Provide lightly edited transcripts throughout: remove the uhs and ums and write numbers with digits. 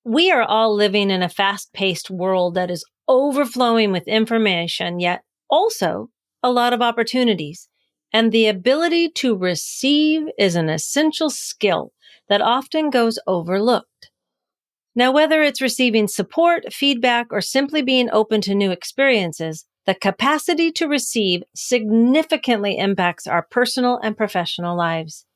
We are all living in a fast-paced world that is overflowing with information, yet also a lot of opportunities. And the ability to receive is an essential skill that often goes overlooked. Now, whether it's receiving support, feedback, or simply being open to new experiences, the capacity to receive significantly impacts our personal and professional lives.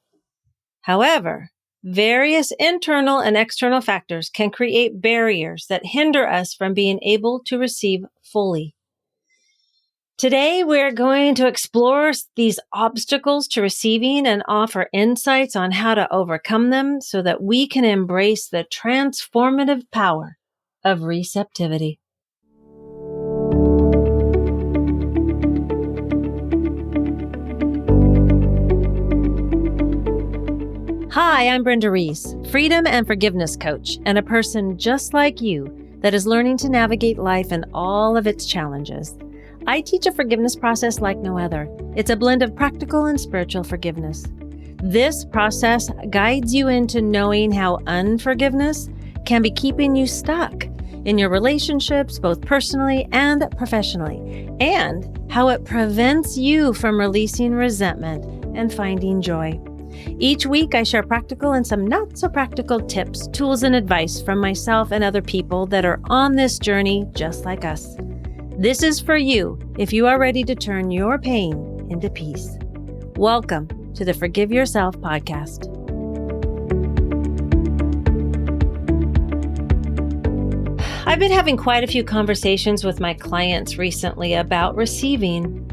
However, various internal and external factors can create barriers that hinder us from being able to receive fully. Today, we're going to explore these obstacles to receiving and offer insights on how to overcome them so that we can embrace the transformative power of receptivity. Hi, I'm Brenda Reiss, freedom and forgiveness coach, and a person just like you that is learning to navigate life and all of its challenges. I teach a forgiveness process like no other. It's a blend of practical and spiritual forgiveness. This process guides you into knowing how unforgiveness can be keeping you stuck in your relationships, both personally and professionally, and how it prevents you from releasing resentment and finding joy. Each week, I share practical and some not so practical tips, tools, and advice from myself and other people that are on this journey just like us. This is for you if you are ready to turn your pain into peace. Welcome to the Forgive Yourself podcast. I've been having quite a few conversations with my clients recently about receiving.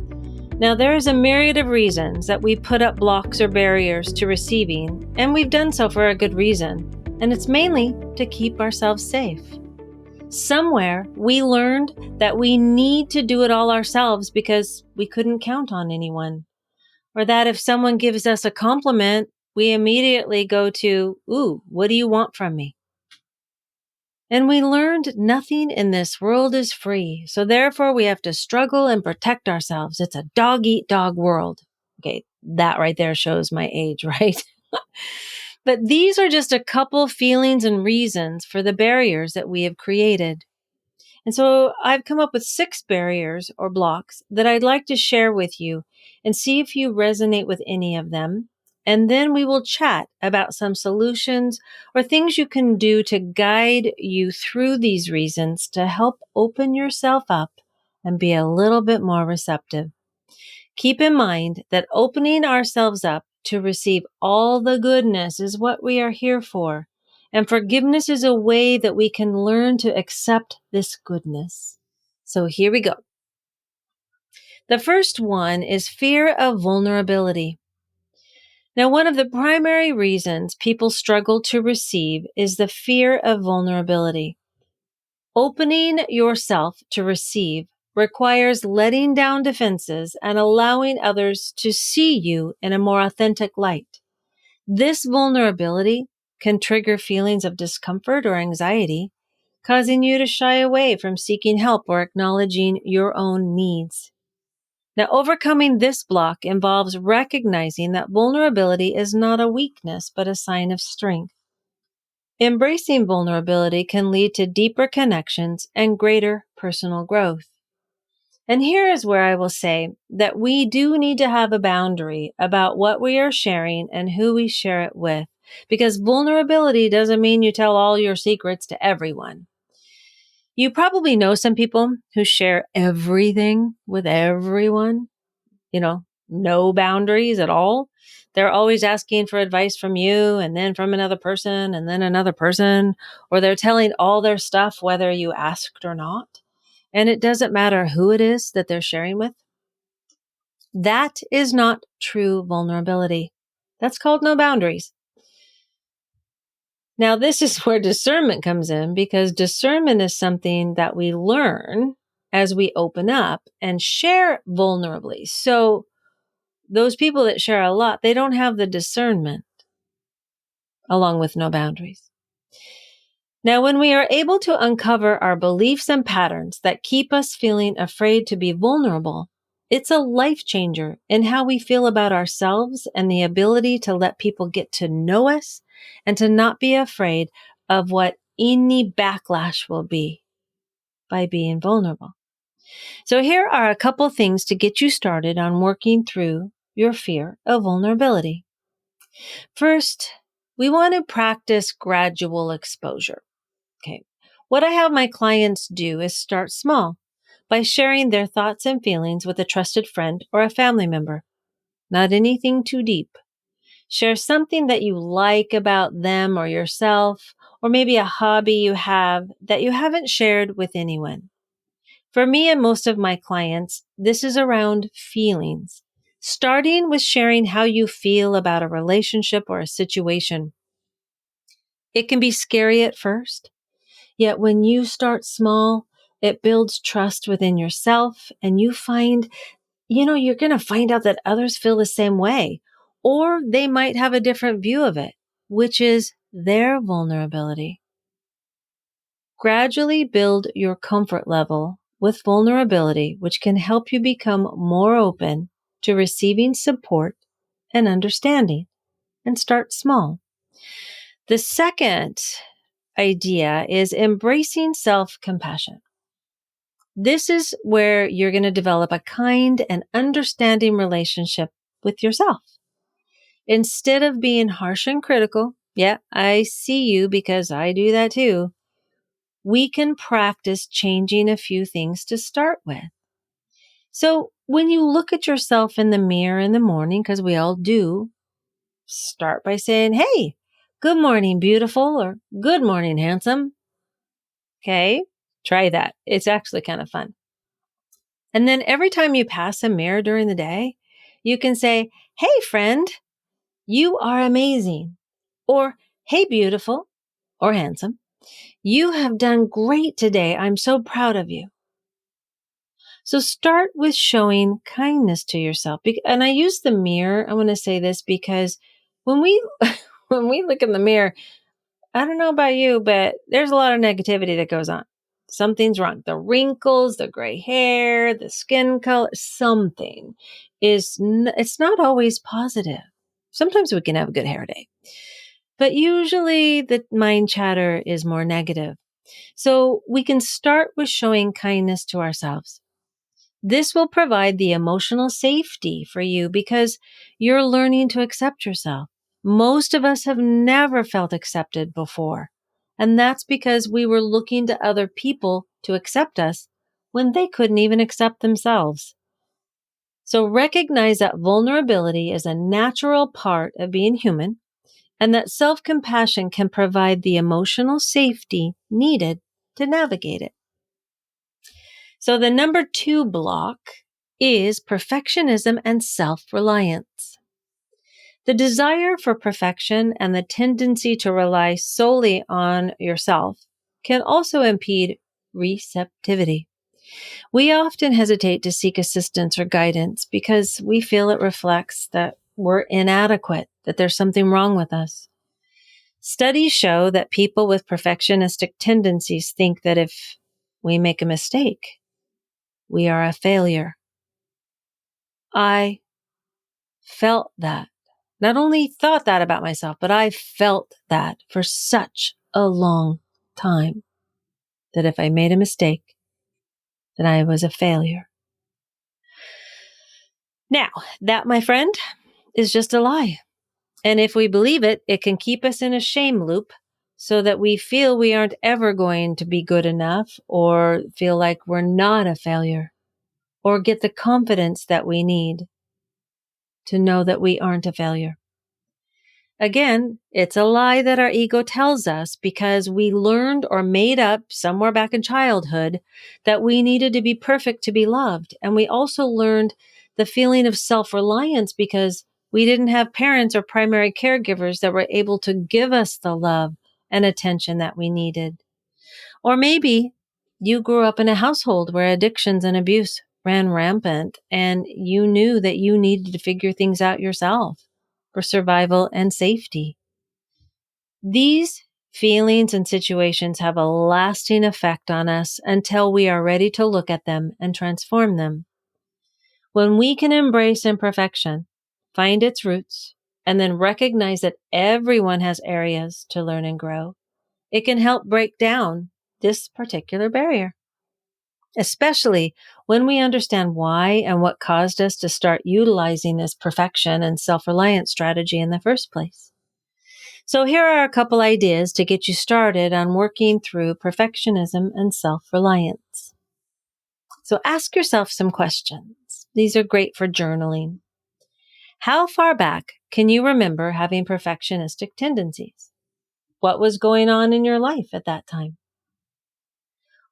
Now, there is a myriad of reasons that we put up blocks or barriers to receiving, and we've done so for a good reason, and it's mainly to keep ourselves safe. Somewhere, we learned that we need to do it all ourselves because we couldn't count on anyone, or that if someone gives us a compliment, we immediately go to, "Ooh, what do you want from me?" And we learned nothing in this world is free, so therefore we have to struggle and protect ourselves. It's a dog-eat-dog world. Okay, that right there shows my age, right? But these are just a couple feelings and reasons for the barriers that we have created. And so I've come up with 6 barriers or blocks that I'd like to share with you and see if you resonate with any of them. And then we will chat about some solutions or things you can do to guide you through these reasons to help open yourself up and be a little bit more receptive. Keep in mind that opening ourselves up to receive all the goodness is what we are here for. And forgiveness is a way that we can learn to accept this goodness. So here we go. The first one is fear of vulnerability. Now, one of the primary reasons people struggle to receive is the fear of vulnerability. Opening yourself to receive requires letting down defenses and allowing others to see you in a more authentic light. This vulnerability can trigger feelings of discomfort or anxiety, causing you to shy away from seeking help or acknowledging your own needs. Now, overcoming this block involves recognizing that vulnerability is not a weakness, but a sign of strength. Embracing vulnerability can lead to deeper connections and greater personal growth. And here is where I will say that we do need to have a boundary about what we are sharing and who we share it with, because vulnerability doesn't mean you tell all your secrets to everyone. You probably know some people who share everything with everyone, no boundaries at all. They're always asking for advice from you and then from another person and then another person, or they're telling all their stuff whether you asked or not. And it doesn't matter who it is that they're sharing with. That is not true vulnerability. That's called no boundaries. Now, this is where discernment comes in, because discernment is something that we learn as we open up and share vulnerably. So those people that share a lot, they don't have the discernment along with no boundaries. Now, when we are able to uncover our beliefs and patterns that keep us feeling afraid to be vulnerable, it's a life changer in how we feel about ourselves and the ability to let people get to know us and to not be afraid of what any backlash will be by being vulnerable. So here are a couple things to get you started on working through your fear of vulnerability. First, we want to practice gradual exposure. Okay. What I have my clients do is start small by sharing their thoughts and feelings with a trusted friend or a family member. Not anything too deep. Share something that you like about them or yourself, or maybe a hobby you have that you haven't shared with anyone. For me and most of my clients, this is around feelings, starting with sharing how you feel about a relationship or a situation. It can be scary at first, yet when you start small, it builds trust within yourself and you find, you're going to find out that others feel the same way, or they might have a different view of it, which is their vulnerability. Gradually build your comfort level with vulnerability, which can help you become more open to receiving support and understanding, and start small. The second idea is embracing self-compassion. This is where you're going to develop a kind and understanding relationship with yourself. Instead of being harsh and critical, yeah, I see you because I do that too, we can practice changing a few things to start with. So when you look at yourself in the mirror in the morning, because we all do, start by saying, hey, good morning, beautiful, or good morning, handsome. Okay, try that. It's actually kind of fun. And then every time you pass a mirror during the day, you can say, hey, friend, you are amazing. Or, hey, beautiful or handsome, you have done great today. I'm so proud of you. So start with showing kindness to yourself. And I use the mirror. I want to say this because when we, when we look in the mirror, I don't know about you, but there's a lot of negativity that goes on. Something's wrong. The wrinkles, the gray hair, the skin color, something it's not always positive. Sometimes we can have a good hair day, but usually the mind chatter is more negative. So we can start with showing kindness to ourselves. This will provide the emotional safety for you because you're learning to accept yourself. Most of us have never felt accepted before. And that's because we were looking to other people to accept us when they couldn't even accept themselves. So recognize that vulnerability is a natural part of being human and that self-compassion can provide the emotional safety needed to navigate it. So the number 2 block is perfectionism and self-reliance. The desire for perfection and the tendency to rely solely on yourself can also impede receptivity. We often hesitate to seek assistance or guidance because we feel it reflects that we're inadequate, that there's something wrong with us. Studies show that people with perfectionistic tendencies think that if we make a mistake, we are a failure. I felt that. Not only thought that about myself, but I felt that for such a long time, that if I made a mistake, then I was a failure. Now, that, my friend, is just a lie. And if we believe it, it can keep us in a shame loop so that we feel we aren't ever going to be good enough or feel like we're not a failure or get the confidence that we need to know that we aren't a failure. Again, it's a lie that our ego tells us because we learned or made up somewhere back in childhood that we needed to be perfect to be loved. And we also learned the feeling of self-reliance because we didn't have parents or primary caregivers that were able to give us the love and attention that we needed. Or maybe you grew up in a household where addictions and abuse ran rampant and you knew that you needed to figure things out yourself for survival and safety. These feelings and situations have a lasting effect on us until we are ready to look at them and transform them. When we can embrace imperfection, find its roots, and then recognize that everyone has areas to learn and grow, It can help break down this particular barrier, especially when we understand why and what caused us to start utilizing this perfection and self-reliance strategy in the first place. So here are a couple ideas to get you started on working through perfectionism and self-reliance. So ask yourself some questions. These are great for journaling. How far back can you remember having perfectionistic tendencies? What was going on in your life at that time?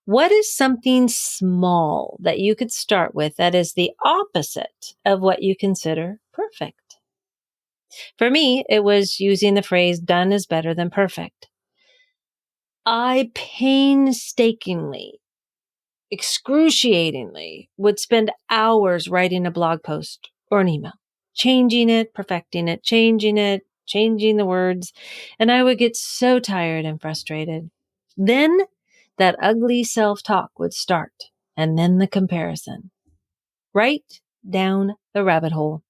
What is something small that you could start with that is the opposite of what you consider perfect? For me, it was using the phrase done is better than perfect. I painstakingly, excruciatingly would spend hours writing a blog post or an email, changing it, perfecting it, changing the words, and I would get so tired and frustrated. Then that ugly self-talk would start, and then the comparison. Right down the rabbit hole.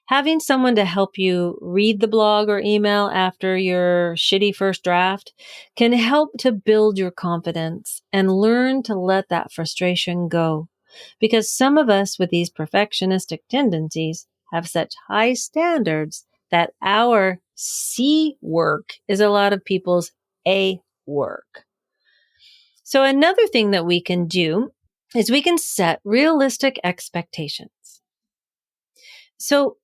Having someone to help you read the blog or email after your shitty first draft can help to build your confidence and learn to let that frustration go. Because some of us with these perfectionistic tendencies have such high standards that our C work is a lot of people's A work. So another thing that we can do is we can set realistic expectations. So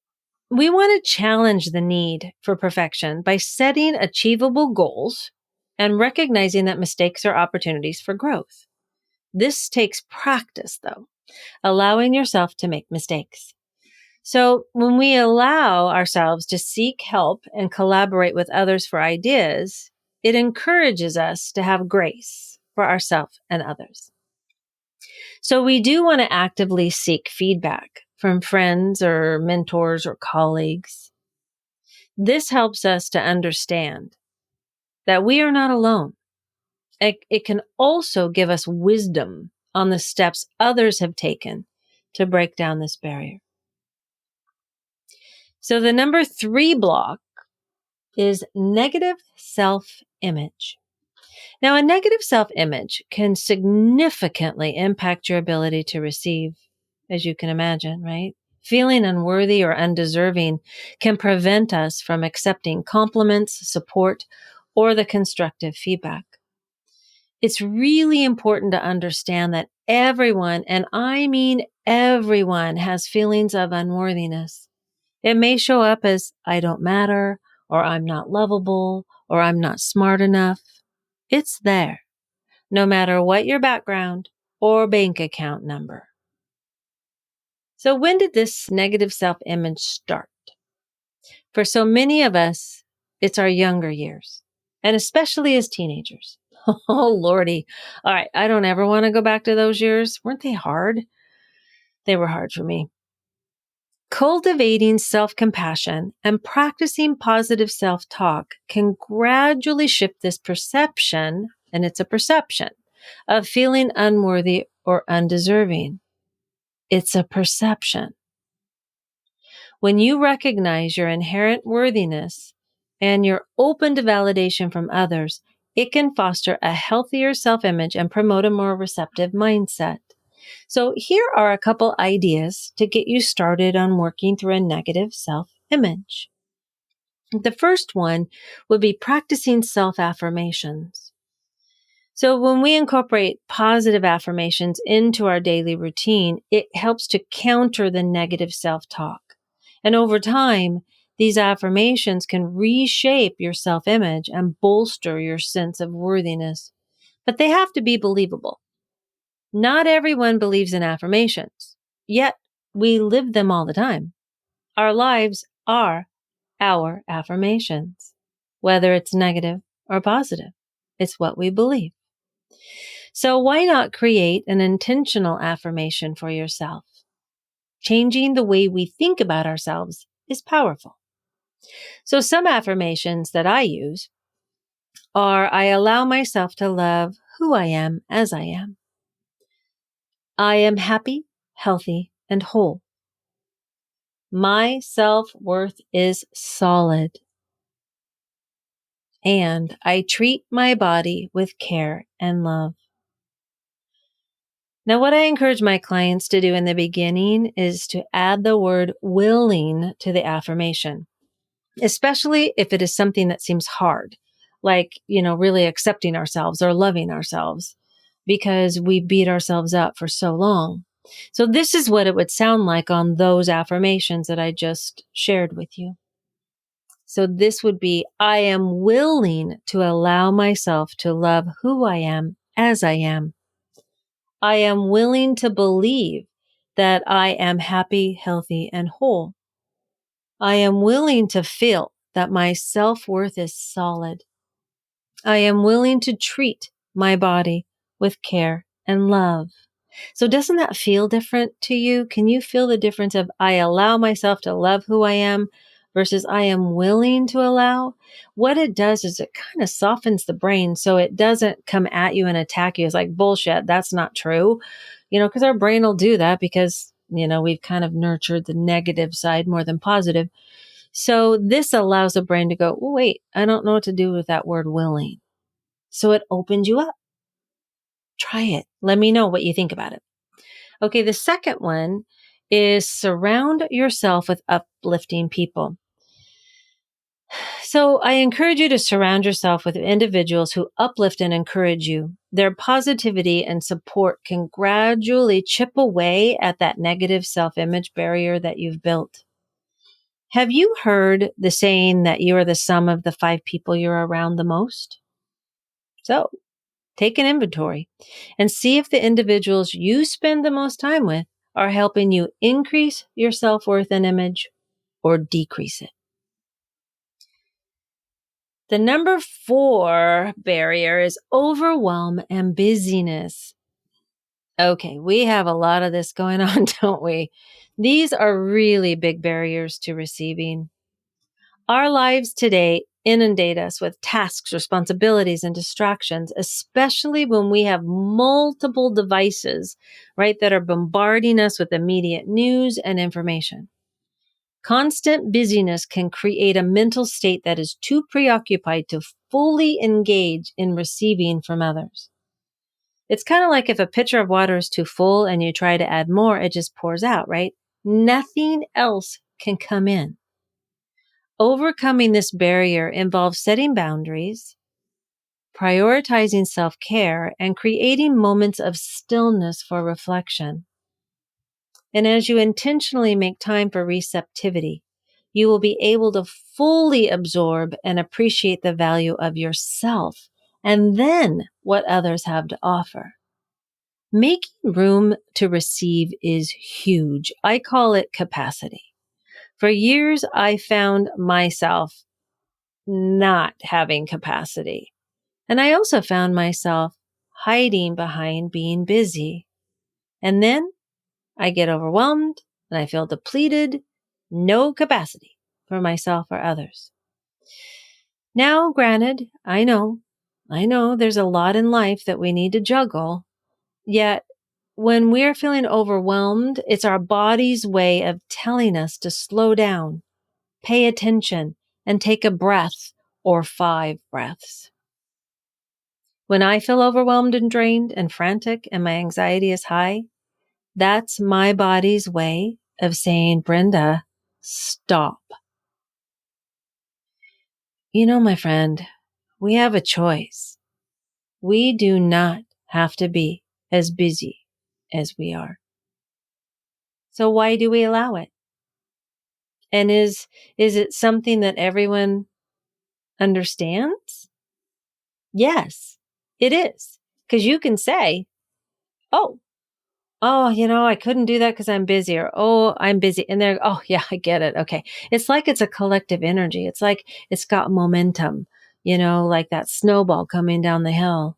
we want to challenge the need for perfection by setting achievable goals and recognizing that mistakes are opportunities for growth. This takes practice, though, allowing yourself to make mistakes. So when we allow ourselves to seek help and collaborate with others for ideas, it encourages us to have grace for ourselves and others. So we do want to actively seek feedback from friends or mentors or colleagues. This helps us to understand that we are not alone. It can also give us wisdom on the steps others have taken to break down this barrier. So the number 3 block is negative self-image. Now, a negative self-image can significantly impact your ability to receive, as you can imagine, right? Feeling unworthy or undeserving can prevent us from accepting compliments, support, or the constructive feedback. It's really important to understand that everyone, and I mean everyone, has feelings of unworthiness. It may show up as I don't matter, or I'm not lovable, or I'm not smart enough. It's there, no matter what your background or bank account number. So when did this negative self-image start? For so many of us, it's our younger years, and especially as teenagers. Oh, Lordy. All right, I don't ever want to go back to those years. Weren't they hard? They were hard for me. Cultivating self-compassion and practicing positive self-talk can gradually shift this perception, and it's a perception, of feeling unworthy or undeserving. It's a perception. When you recognize your inherent worthiness and you're open to validation from others, it can foster a healthier self-image and promote a more receptive mindset. So here are a couple ideas to get you started on working through a negative self-image. The first one would be practicing self-affirmations. So when we incorporate positive affirmations into our daily routine, it helps to counter the negative self-talk. And over time, these affirmations can reshape your self-image and bolster your sense of worthiness. But they have to be believable. Not everyone believes in affirmations, yet we live them all the time. Our lives are our affirmations, whether it's negative or positive. It's what we believe. So why not create an intentional affirmation for yourself? Changing the way we think about ourselves is powerful. So some affirmations that I use are I allow myself to love who I am as I am. I am happy, healthy, and whole. My self-worth is solid. and I treat my body with care and love. Now, what I encourage my clients to do in the beginning is to add the word willing to the affirmation, especially if it is something that seems hard, like, really accepting ourselves or loving ourselves because we beat ourselves up for so long. So this is what it would sound like on those affirmations that I just shared with you. So this would be, I am willing to allow myself to love who I am as I am. I am willing to believe that I am happy, healthy, and whole. I am willing to feel that my self-worth is solid. I am willing to treat my body with care and love. So doesn't that feel different to you? Can you feel the difference of I allow myself to love who I am versus I am willing to allow? What it does is it kind of softens the brain so it doesn't come at you and attack you. It's like bullshit. That's not true. Because our brain will do that because, we've kind of nurtured the negative side more than positive. So this allows the brain to go, oh, wait, I don't know what to do with that word willing. So it opens you up. Try it. Let me know what you think about it. Okay, the second one is surround yourself with uplifting people. So I encourage you to surround yourself with individuals who uplift and encourage you. Their positivity and support can gradually chip away at that negative self-image barrier that you've built. Have you heard the saying that you are the sum of the 5 people you're around the most? So take an inventory and see if the individuals you spend the most time with are helping you increase your self-worth and image or decrease it. The number 4 barrier is overwhelm and busyness. Okay, we have a lot of this going on, don't we? These are really big barriers to receiving. Our lives today inundate us with tasks, responsibilities, and distractions, especially when we have multiple devices, right, that are bombarding us with immediate news and information. Constant busyness can create a mental state that is too preoccupied to fully engage in receiving from others. It's kind of like if a pitcher of water is too full and you try to add more, it just pours out, right? Nothing else can come in. Overcoming this barrier involves setting boundaries, prioritizing self-care, and creating moments of stillness for reflection. And as you intentionally make time for receptivity, you will be able to fully absorb and appreciate the value of yourself and then what others have to offer. Making room to receive is huge. I call it capacity. For years, I found myself not having capacity. And I also found myself hiding behind being busy. And then I get overwhelmed and I feel depleted, no capacity for myself or others. Now, granted, I know there's a lot in life that we need to juggle. Yet when we're feeling overwhelmed, it's our body's way of telling us to slow down, pay attention, and take a breath or 5 breaths. When I feel overwhelmed and drained and frantic and my anxiety is high, that's my body's way of saying, Brenda, stop. My friend, we have a choice. We do not have to be as busy as we are. So why do we allow it? And is it something that everyone understands? Yes, it is. Because you can say, oh, I couldn't do that because I'm busy, or, oh, I'm busy. And they're, oh, yeah, I get it. Okay. It's like it's a collective energy. It's like it's got momentum, like that snowball coming down the hill.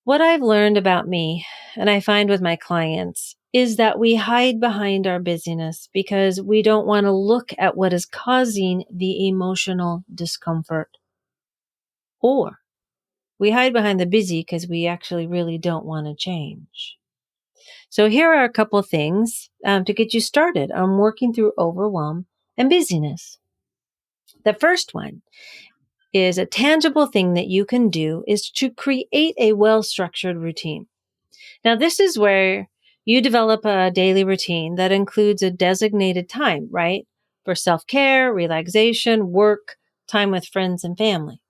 What I've learned about me, and I find with my clients, is that we hide behind our busyness because we don't want to look at what is causing the emotional discomfort. Or we hide behind the busy because we actually really don't want to change. So here are a couple of things to get you started on working through overwhelm and busyness. The first one is a tangible thing that you can do is to create a well-structured routine. Now, this is where you develop a daily routine that includes a designated time, right? For self-care, relaxation, work, time with friends and family.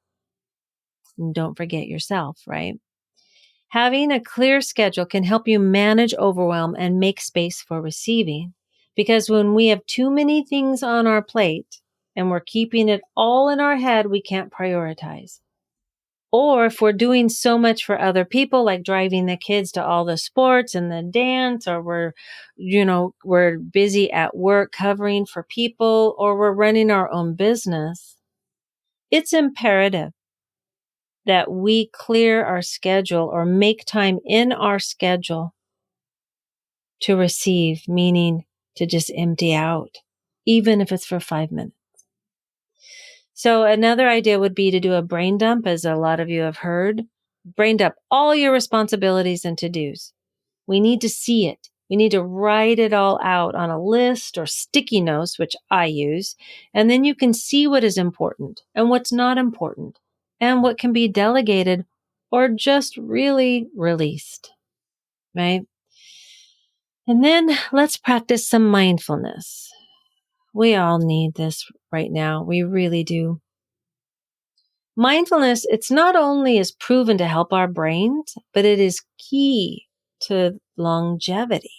And don't forget yourself, right? Having a clear schedule can help you manage overwhelm and make space for receiving. Because when we have too many things on our plate and we're keeping it all in our head, we can't prioritize. Or if we're doing so much for other people, like driving the kids to all the sports and the dance, or we're busy at work covering for people, or we're running our own business, it's imperative that we clear our schedule or make time in our schedule to receive, meaning to just empty out, even if it's for 5 minutes. So another idea would be to do a brain dump, as a lot of you have heard. Brain dump all your responsibilities and to-dos. We need to see it. We need to write it all out on a list or sticky notes, which I use. And then you can see what is important and what's not important and what can be delegated or just really released, right? And then let's practice some mindfulness. We all need this right now. We really do. Mindfulness, it's not only is proven to help our brains, but it is key to longevity.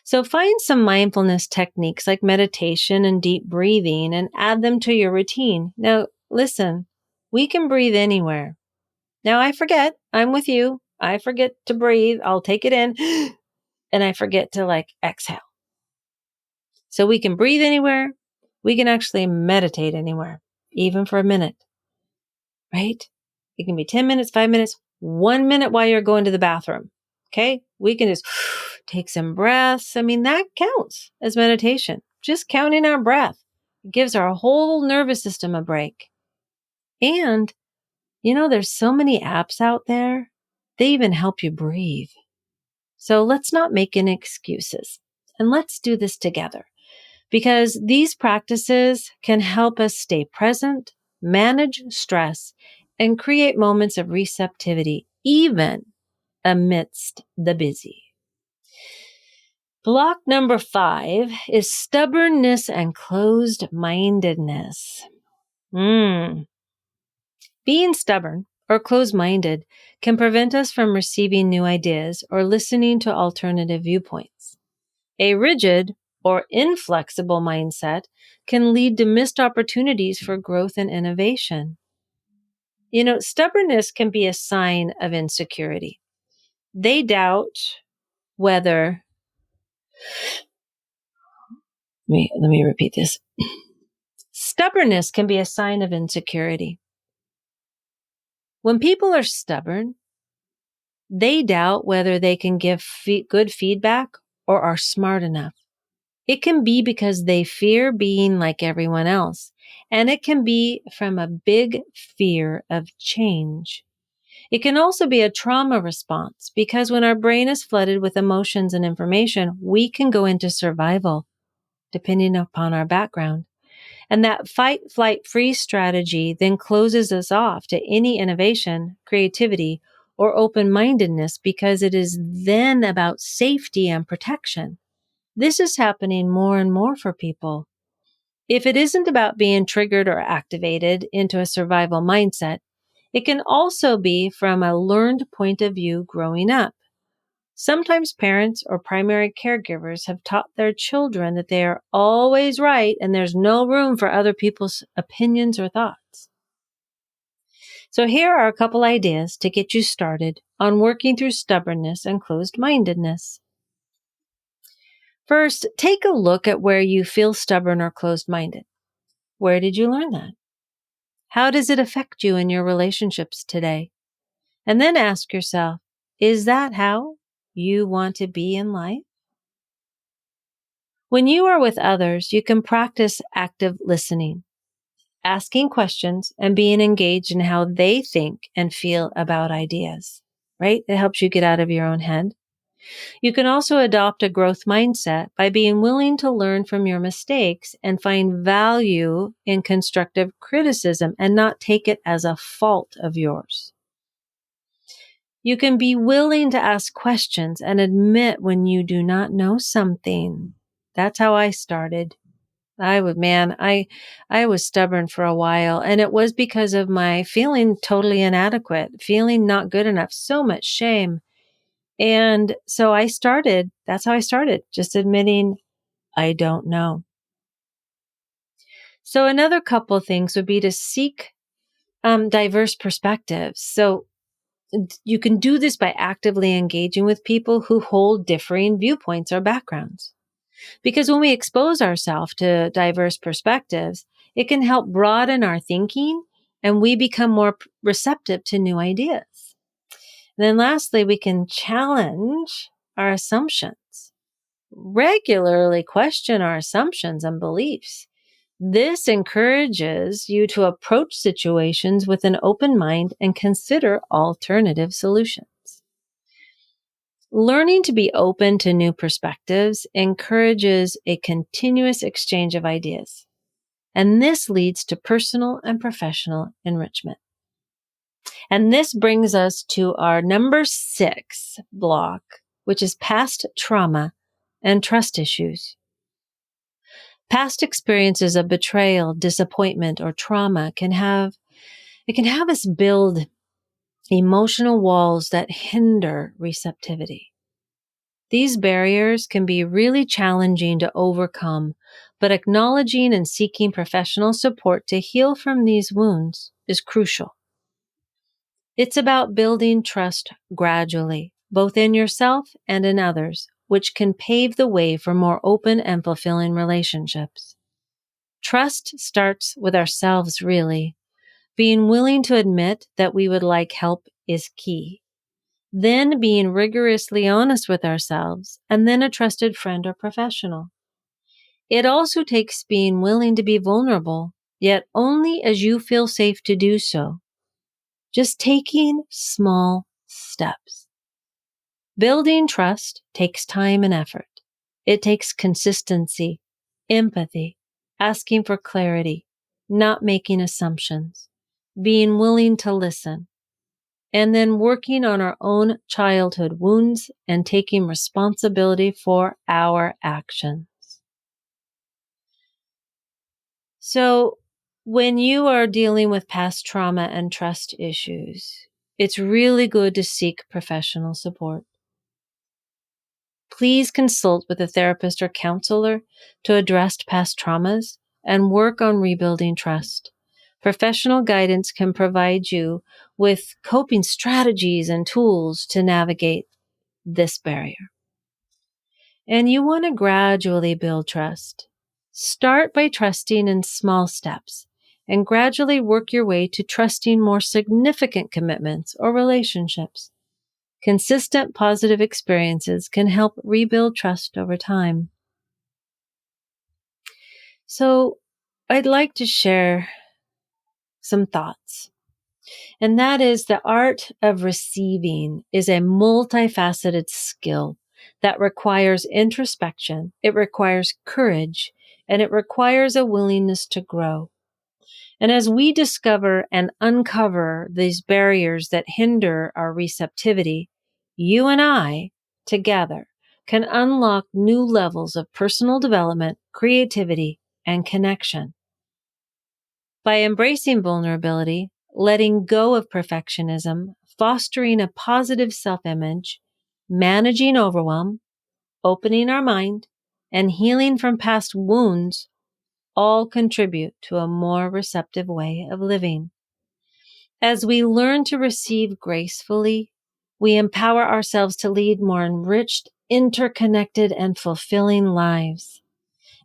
So find some mindfulness techniques like meditation and deep breathing and add them to your routine. Now, listen, we can breathe anywhere. Now, I forget. I'm with you. I forget to breathe. I'll take it in and I forget to exhale. So we can breathe anywhere. We can actually meditate anywhere, even for a minute. Right? It can be 10 minutes, 5 minutes, 1 minute while you're going to the bathroom. Okay? We can just take some breaths. I mean, that counts as meditation. Just counting our breath. It gives our whole nervous system a break. And, there's so many apps out there. They even help you breathe. So let's not make any excuses. And let's do this together. Because these practices can help us stay present, manage stress, and create moments of receptivity, even amidst the busy. Block number 5 is stubbornness and closed-mindedness. Being stubborn or closed-minded can prevent us from receiving new ideas or listening to alternative viewpoints. A rigid or inflexible mindset can lead to missed opportunities for growth and innovation. Stubbornness can be a sign of insecurity. They doubt whether, let me repeat this. Stubbornness can be a sign of insecurity. When people are stubborn, they doubt whether they can give good feedback or are smart enough. It can be because they fear being like everyone else, and it can be from a big fear of change. It can also be a trauma response because when our brain is flooded with emotions and information, we can go into survival, depending upon our background. And that fight, flight, freeze strategy then closes us off to any innovation, creativity, or open-mindedness because it is then about safety and protection. This is happening more and more for people. If it isn't about being triggered or activated into a survival mindset, it can also be from a learned point of view growing up. Sometimes parents or primary caregivers have taught their children that they are always right and there's no room for other people's opinions or thoughts. So here are a couple ideas to get you started on working through stubbornness and closed-mindedness. First, take a look at where you feel stubborn or closed-minded. Where did you learn that? How does it affect you in your relationships today? And then ask yourself, is that how you want to be in life? When you are with others, you can practice active listening, asking questions and being engaged in how they think and feel about ideas, right? It helps you get out of your own head. You can also adopt a growth mindset by being willing to learn from your mistakes and find value in constructive criticism and not take it as a fault of yours. You can be willing to ask questions and admit when you do not know something. That's how I started. I was stubborn for a while, and it was because of my feeling totally inadequate, feeling not good enough, so much shame. And so that's how I started, just admitting I don't know. So another couple of things would be to seek diverse perspectives. So you can do this by actively engaging with people who hold differing viewpoints or backgrounds. Because when we expose ourselves to diverse perspectives, it can help broaden our thinking and we become more receptive to new ideas. And then lastly, we can challenge our assumptions. Regularly question our assumptions and beliefs. This encourages you to approach situations with an open mind and consider alternative solutions. Learning to be open to new perspectives encourages a continuous exchange of ideas, and this leads to personal and professional enrichment. And this brings us to our number 6 block, which is past trauma and trust issues. Past experiences of betrayal, disappointment, or trauma can have us build emotional walls that hinder receptivity. These barriers can be really challenging to overcome, but acknowledging and seeking professional support to heal from these wounds is crucial. It's about building trust gradually, both in yourself and in others, which can pave the way for more open and fulfilling relationships. Trust starts with ourselves, really. Being willing to admit that we would like help is key. Then being rigorously honest with ourselves, and then a trusted friend or professional. It also takes being willing to be vulnerable, yet only as you feel safe to do so. Just taking small steps. Building trust takes time and effort. It takes consistency, empathy, asking for clarity, not making assumptions, being willing to listen, and then working on our own childhood wounds and taking responsibility for our actions. So, when you are dealing with past trauma and trust issues, it's really good to seek professional support. Please consult with a therapist or counselor to address past traumas and work on rebuilding trust. Professional guidance can provide you with coping strategies and tools to navigate this barrier. And you want to gradually build trust. Start by trusting in small steps and gradually work your way to trusting more significant commitments or relationships. Consistent positive experiences can help rebuild trust over time. So, I'd like to share some thoughts. And that is the art of receiving is a multifaceted skill that requires introspection, it requires courage, and it requires a willingness to grow. And as we discover and uncover these barriers that hinder our receptivity, you and I, together, can unlock new levels of personal development, creativity, and connection. By embracing vulnerability, letting go of perfectionism, fostering a positive self-image, managing overwhelm, opening our mind, and healing from past wounds all contribute to a more receptive way of living. As we learn to receive gracefully, we empower ourselves to lead more enriched, interconnected, and fulfilling lives.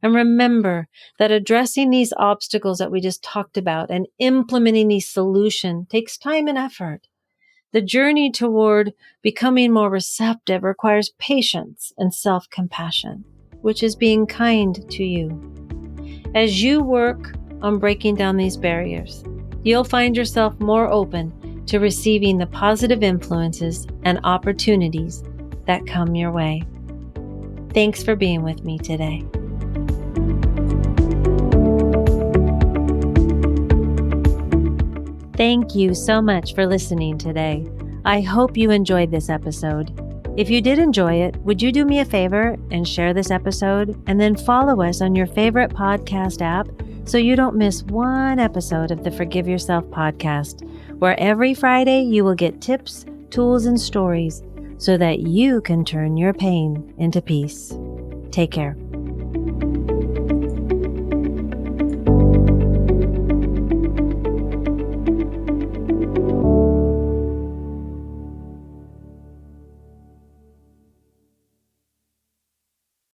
And remember that addressing these obstacles that we just talked about and implementing these solutions takes time and effort. The journey toward becoming more receptive requires patience and self-compassion, which is being kind to you. As you work on breaking down these barriers, you'll find yourself more open to receiving the positive influences and opportunities that come your way. Thanks for being with me today. Thank you so much for listening today. I hope you enjoyed this episode. If you did enjoy it, would you do me a favor and share this episode and then follow us on your favorite podcast app so you don't miss one episode of the Forgive Yourself podcast, where every Friday you will get tips, tools, and stories so that you can turn your pain into peace. Take care.